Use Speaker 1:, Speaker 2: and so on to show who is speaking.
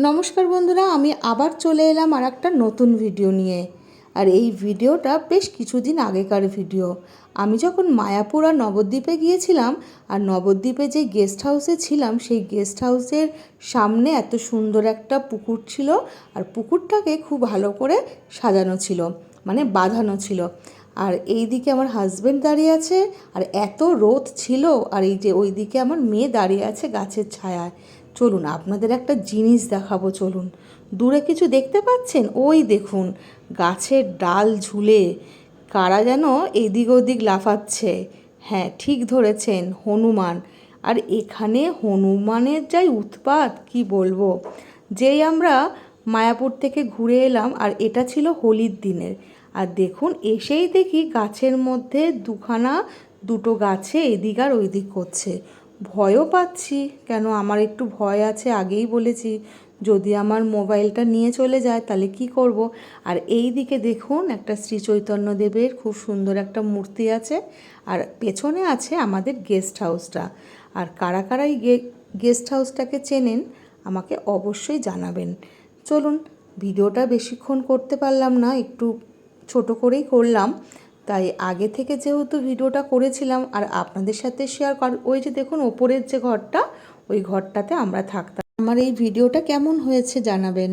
Speaker 1: নমস্কার বন্ধুরা, আমি আবার চলে এলাম আর একটা নতুন ভিডিও নিয়ে। আর এই ভিডিওটা বেশ কিছুদিন আগেকার ভিডিও। আমি যখন মায়াপুর আর নবদ্বীপে গিয়েছিলাম, আর নবদ্বীপে যে গেস্ট হাউসে ছিলাম, সেই গেস্ট হাউসের সামনে এত সুন্দর একটা পুকুর ছিল। আর পুকুরটাকে খুব ভালো করে সাজানো ছিল, মানে বাঁধানো ছিল। আর এই দিকে আমার হাজব্যান্ড দাঁড়িয়ে আছে, আর এত রোদ ছিল। আর এই যে ওই দিকে আমার মেয়ে দাঁড়িয়ে আছে গাছের ছায়ায়। চলুন আপনাদের একটা জিনিস দেখাবো, চলুন। দূরে কিছু দেখতে পাচ্ছেন? ওই দেখুন, গাছের ডাল ঝুলে কারা যেন এদিক ওদিক লাফাচ্ছে। হ্যাঁ, ঠিক ধরেছেন, হনুমান। আর এখানে হনুমানের যাই উৎপাত কি বলবো। যেই আমরা মায়াপুর থেকে ঘুরে এলাম, আর এটা ছিল হোলির দিনের। আর দেখুন, এসেই দেখি গাছের মধ্যে দুটো গাছে এদিক আর ওইদিক করছে। ভয়ও পাচ্ছি, কেন আমার একটু ভয় আছে, আগেই বলেছি। যদি আমার মোবাইলটা নিয়ে চলে যায় তাহলে কি করব। আর এই দিকে দেখুন, একটা শ্রী চৈতন্যদেবের খুব সুন্দর একটা মূর্তি আছে। আর পেছনে আছে আমাদের গেস্ট হাউসটা। আর কারা কারা এই গেস্ট হাউসটাকে চেনেন আমাকে অবশ্যই জানাবেন। চলুন, ভিডিওটা বেশিক্ষণ করতে পারলাম না, একটু ছোট করেই করলাম। তাই আগে থেকে যেহেতু ভিডিওটা করেছিলাম আর আপনাদের সাথে শেয়ার ওই যে দেখুন ওপরের যে ঘরটা, ওই ঘরটাতে আমরা থাকতাম। আমার এই ভিডিওটা কেমন হয়েছে জানাবেন।